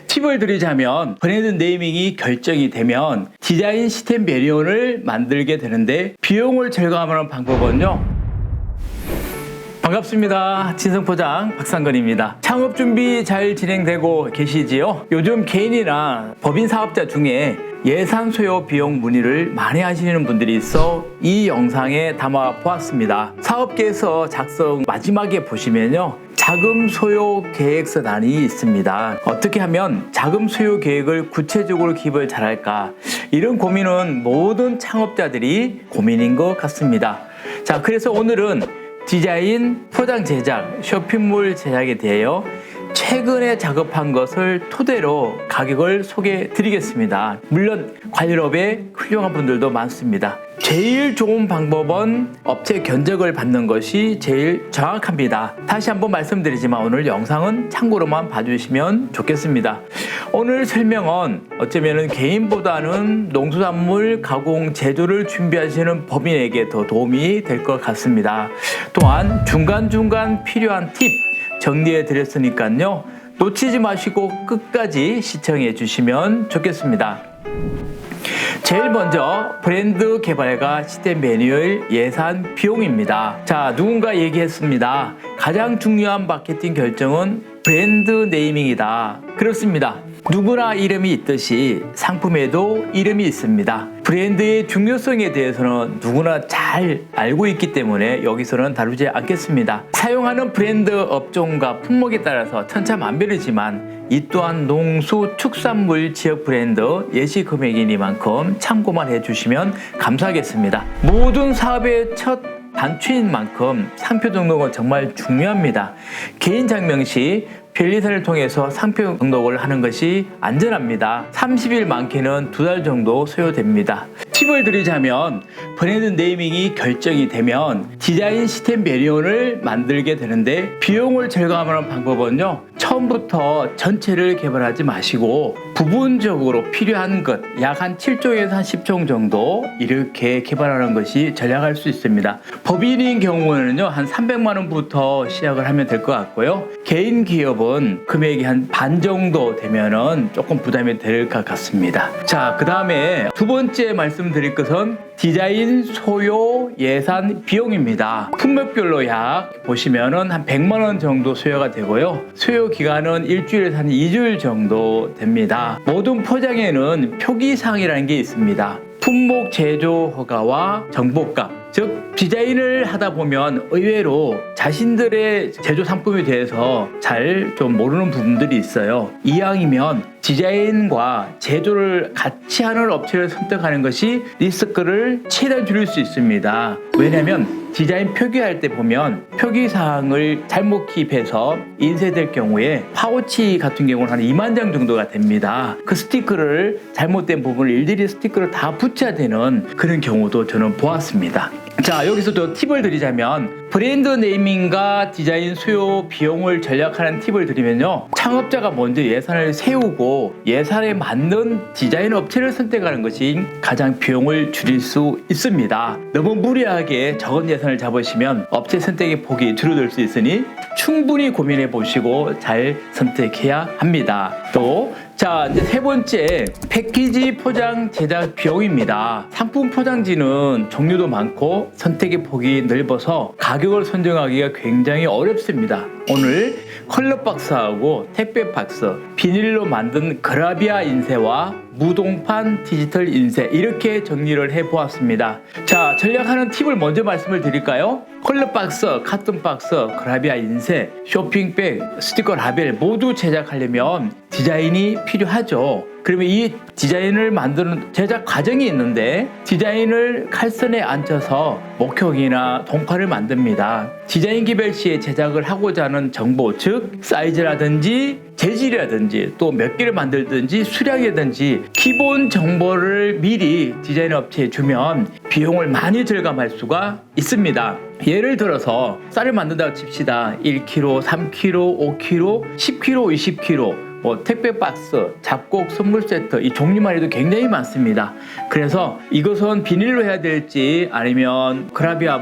팁을 드리자면 브랜드 네이밍이 결정이 되면 디자인 시스템 매뉴얼을 만들게 되는데 비용을 절감하는 방법은요. 반갑습니다. 진성포장 박상근입니다. 창업 준비 잘 진행되고 계시지요? 요즘 개인이나 법인 사업자 중에 예산 소요 비용 문의를 많이 하시는 분들이 있어 이 영상에 담아 보았습니다. 사업계에서 작성 마지막에 보시면요. 자금 소요 계획서단이 있습니다. 어떻게 하면 자금 소요 계획을 구체적으로 기입을 잘할까? 이런 고민은 모든 창업자들이 고민인 것 같습니다. 자, 그래서 오늘은 디자인, 포장 제작, 쇼핑몰 제작에 대하여 최근에 작업한 것을 토대로 가격을 소개해 드리겠습니다. 물론 관련업에 훌륭한 분들도 많습니다. 제일 좋은 방법은 업체 견적을 받는 것이 제일 정확합니다. 다시 한번 말씀드리지만 오늘 영상은 참고로만 봐주시면 좋겠습니다. 오늘 설명은 어쩌면 개인보다는 농수산물 가공 제조를 준비하시는 법인에게 더 도움이 될 것 같습니다. 또한 중간중간 필요한 팁 정리해 드렸으니까요. 놓치지 마시고 끝까지 시청해 주시면 좋겠습니다. 제일 먼저 브랜드 개발과 시스템 매뉴얼 예산 비용입니다. 자, 누군가 얘기했습니다. 가장 중요한 마케팅 결정은 브랜드 네이밍이다. 그렇습니다. 누구나 이름이 있듯이 상품에도 이름이 있습니다. 브랜드의 중요성에 대해서는 누구나 잘 알고 있기 때문에 여기서는 다루지 않겠습니다. 사용하는 브랜드 업종과 품목에 따라서 천차만별이지만 이 또한 농수축산물 지역 브랜드 예시 금액이니만큼 참고만 해주시면 감사하겠습니다. 모든 사업의 첫 단추인 만큼 상표 등록은 정말 중요합니다. 개인 장명 시 변리사를 통해서 상표 등록을 하는 것이 안전합니다. 30일 많게는 2달 정도 소요됩니다. 팁을 드리자면 브랜드 네이밍이 결정이 되면 디자인 시스템 매뉴얼을 만들게 되는데 비용을 절감하는 방법은요. 처음부터 전체를 개발하지 마시고 부분적으로 필요한 것 약 한 7종에서 한 10종 정도 이렇게 개발하는 것이 전략할 수 있습니다. 법인인 경우에는요. 한 300만 원부터 시작을 하면 될 것 같고요. 개인 기업은 금액이 한 반 정도 되면은 조금 부담이 될 것 같습니다. 자, 그 다음에 두 번째 말씀드릴 것은 디자인 소요 예산 비용입니다. 품목별로 약 보시면은 한 100만 원 정도 소요가 되고요. 소요 기간은 일주일에서 한 2주일 정도 됩니다. 모든 포장에는 표기사항이라는 게 있습니다. 품목 제조 허가와 정보값, 즉 디자인을 하다 보면 의외로 자신들의 제조 상품에 대해서 잘 좀 모르는 부분들이 있어요. 이왕이면 디자인과 제조를 같이 하는 업체를 선택하는 것이 리스크를 최대한 줄일 수 있습니다. 왜냐하면 디자인 표기할 때 보면 표기사항을 잘못 기입해서 인쇄될 경우에 파우치 같은 경우는 한 2만 장 정도가 됩니다. 그 스티커를 잘못된 부분을 일일이 스티커를 다 붙여야 되는 그런 경우도 저는 보았습니다. 자, 여기서 또 팁을 드리자면 브랜드 네이밍과 디자인 수요 비용을 전략하는 팁을 드리면요. 창업자가 먼저 예산을 세우고 예산에 맞는 디자인 업체를 선택하는 것이 가장 비용을 줄일 수 있습니다. 너무 무리하게 적은 예산을 잡으시면 업체 선택의 폭이 줄어들 수 있으니 충분히 고민해 보시고 잘 선택해야 합니다. 또 자, 이제 세 번째 패키지 포장 제작 비용입니다. 상품 포장지는 종류도 많고 선택의 폭이 넓어서 가격을 선정하기가 굉장히 어렵습니다. 오늘 컬러 박스하고 택배 박스, 비닐로 만든 그라비아 인쇄와 무동판 디지털 인쇄 이렇게 정리를 해보았습니다. 자, 전략하는 팁을 먼저 말씀을 드릴까요? 컬러 박스, 카톤 박스, 그라비아 인쇄, 쇼핑백, 스티커 라벨 모두 제작하려면 디자인이 필요하죠. 그러면 이 디자인을 만드는 제작 과정이 있는데 디자인을 칼선에 앉혀서 목형이나 동판을 만듭니다. 디자인 개별 시에 제작을 하고자 하는 정보, 즉 사이즈라든지 재질이라든지 또 몇 개를 만들든지 수량이라든지 기본 정보를 미리 디자인 업체에 주면 비용을 많이 절감할 수가 있습니다. 예를 들어서 쌀을 만든다고 칩시다. 1kg, 3kg, 5kg, 10kg, 20kg 택배 박스, 잡곡, 선물 세트 이 종류만 해도 굉장히 많습니다. 그래서 이것은 비닐로 해야 될지 아니면 그라비아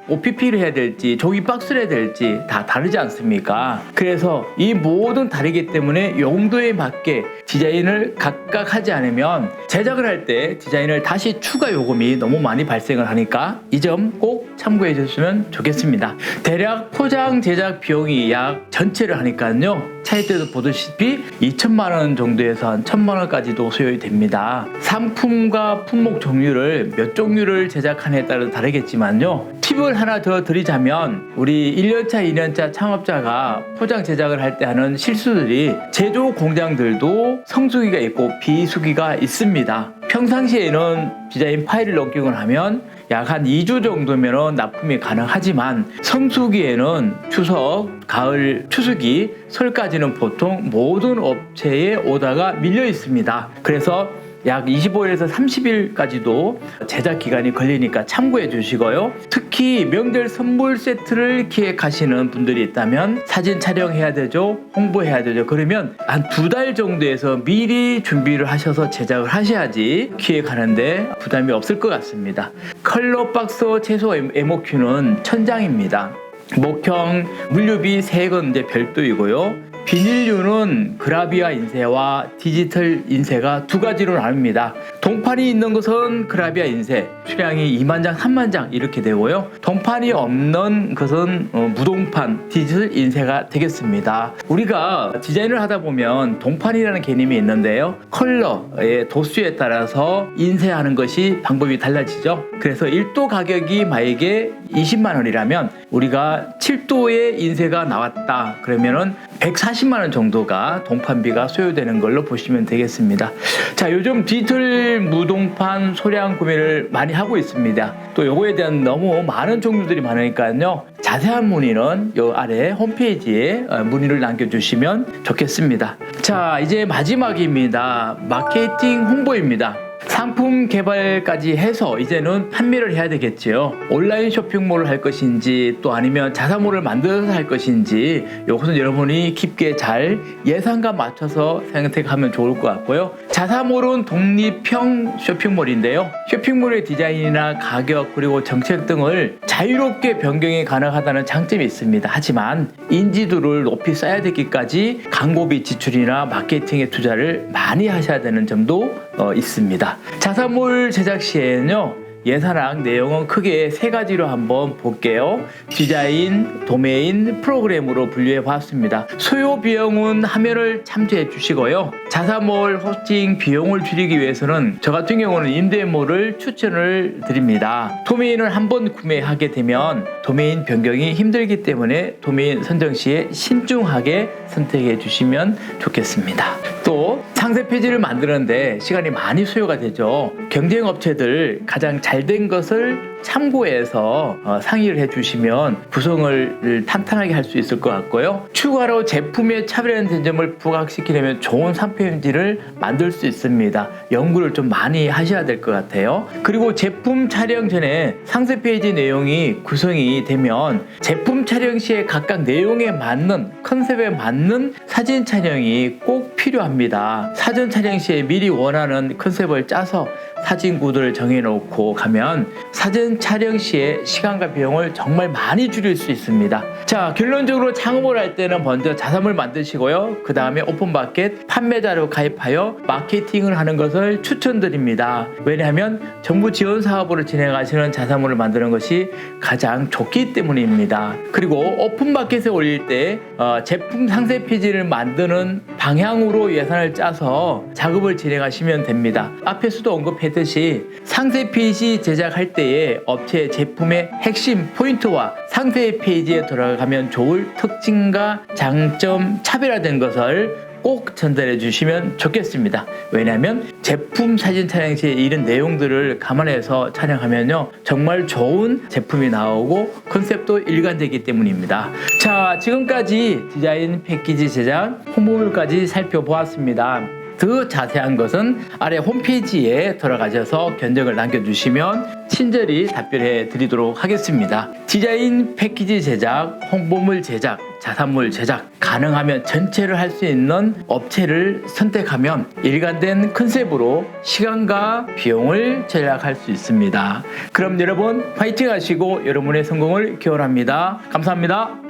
OPP를 해야 될지 종이 박스를 해야 될지 다 다르지 않습니까? 그래서 이 모든 다르기 때문에 용도에 맞게 디자인을 각각 하지 않으면 제작을 할 때 디자인을 다시 추가 요금이 너무 많이 발생을 하니까 이 점 꼭 참고해 주시면 좋겠습니다. 대략 포장 제작 비용이 약 전체를 하니까요. 차이 때도 보다시피 2천만 원 정도에서 한 1,000만 원까지도 소요이 됩니다. 상품과 품목 종류를 몇 종류를 제작하느냐에 따라 다르겠지만요. 팁을 하나 더 드리자면 우리 1년차, 2년차 창업자가 포장 제작을 할 때 하는 실수들이 제조 공장들도 성수기가 있고 비수기가 있습니다. 평상시에는 디자인 파일을 넘기곤 하면 약 한 2주 정도면 납품이 가능하지만 성수기에는 추석, 가을, 추수기, 설까지는 보통 모든 업체에 오다가 밀려 있습니다. 그래서 약 25일에서 30일까지도 제작 기간이 걸리니까 참고해 주시고요. 특히 명절 선물 세트를 기획하시는 분들이 있다면 사진 촬영해야 되죠. 홍보해야 되죠. 그러면 한 2달 정도에서 미리 준비를 하셔서 제작을 하셔야지 기획하는데 부담이 없을 것 같습니다. 컬러 박스 최소 MOQ는 1000장입니다. 목형, 물류비, 세액은 이제 별도이고요. 비닐류는 그라비아 인쇄와 디지털 인쇄가 두 가지로 나눕니다. 동판이 있는 것은 그라비아 인쇄, 수량이 2만 장, 3만 장 이렇게 되고요. 동판이 없는 것은 무동판, 디지털 인쇄가 되겠습니다. 우리가 디자인을 하다 보면 동판이라는 개념이 있는데요. 컬러의 도수에 따라서 인쇄하는 것이 방법이 달라지죠. 그래서 1도 가격이 만약에 20만 원이라면 우리가 7도의 인쇄가 나왔다 그러면은 140만 원 정도가 동판비가 소요되는 걸로 보시면 되겠습니다. 자, 요즘 디지털 무동판 소량 구매를 많이 하고 있습니다. 또 요거에 대한 너무 많은 종류들이 많으니까요. 자세한 문의는 요 아래 홈페이지에 문의를 남겨주시면 좋겠습니다. 자, 이제 마지막입니다. 마케팅 홍보입니다. 상품 개발까지 해서 이제는 판매를 해야 되겠지요. 온라인 쇼핑몰을 할 것인지 또 아니면 자사몰을 만들어서 할 것인지 이것은 여러분이 깊게 잘 예산과 맞춰서 선택하면 좋을 것 같고요. 자사몰은 독립형 쇼핑몰인데요. 쇼핑몰의 디자인이나 가격 그리고 정책 등을 자유롭게 변경이 가능하다는 장점이 있습니다. 하지만 인지도를 높이 쌓아야 되기까지 광고비 지출이나 마케팅에 투자를 많이 하셔야 되는 점도 있습니다. 자사몰 제작 시에는요. 예산랑 내용은 크게 세 가지로 한번 볼게요. 디자인, 도메인, 프로그램으로 분류해 봤습니다. 소요 비용은 화면을 참조해 주시고요. 자사몰 호스팅 비용을 줄이기 위해서는 저 같은 경우는 임대몰을 추천을 드립니다. 도메인을 한번 구매하게 되면 도메인 변경이 힘들기 때문에 도메인 선정 시에 신중하게 선택해 주시면 좋겠습니다. 또 상세 페이지를 만드는데 시간이 많이 소요가 되죠. 경쟁 업체들 가장 잘된 것을 참고해서 상의를 해주시면 구성을 탄탄하게 할 수 있을 것 같고요. 추가로 제품의 차별화된 점을 부각시키려면 좋은 상표인지를 만들 수 있습니다. 연구를 좀 많이 하셔야 될 것 같아요. 그리고 제품 촬영 전에 상세 페이지 내용이 구성이 되면 제품 촬영 시에 각각 내용에 맞는 컨셉에 맞는 사진 촬영이 꼭 필요합니다. 사전 촬영 시에 미리 원하는 컨셉을 짜서 사진 구도를 정해놓고 가면 사진 촬영 시에 시간과 비용을 정말 많이 줄일 수 있습니다. 자, 결론적으로 창업을 할 때는 먼저 자사몰 만드시고요. 그 다음에 오픈마켓 판매자로 가입하여 마케팅을 하는 것을 추천드립니다. 왜냐하면 정부 지원 사업으로 진행하시는 자사몰을 만드는 것이 가장 좋기 때문입니다. 그리고 오픈마켓에 올릴 때 제품 상세 페이지를 만드는 방향으로 예산을 짜서 작업을 진행하시면 됩니다. 앞에서도 언급했듯이 상세 페이지 제작할 때에 업체의 제품의 핵심 포인트와 상세 페이지에 들어가면 좋을 특징과 장점, 차별화된 것을 꼭 전달해 주시면 좋겠습니다. 왜냐하면 제품 사진 촬영 시에 이런 내용들을 감안해서 촬영하면요 정말 좋은 제품이 나오고 컨셉도 일관되기 때문입니다. 자, 지금까지 디자인 패키지 제작 홍보물까지 살펴보았습니다. 더 자세한 것은 아래 홈페이지에 들어가셔서 견적을 남겨주시면 친절히 답변해 드리도록 하겠습니다. 디자인 패키지 제작, 홍보물 제작 자산물 제작, 가능하면 전체를 할 수 있는 업체를 선택하면 일관된 컨셉으로 시간과 비용을 절약할 수 있습니다. 그럼 여러분 파이팅 하시고 여러분의 성공을 기원합니다. 감사합니다.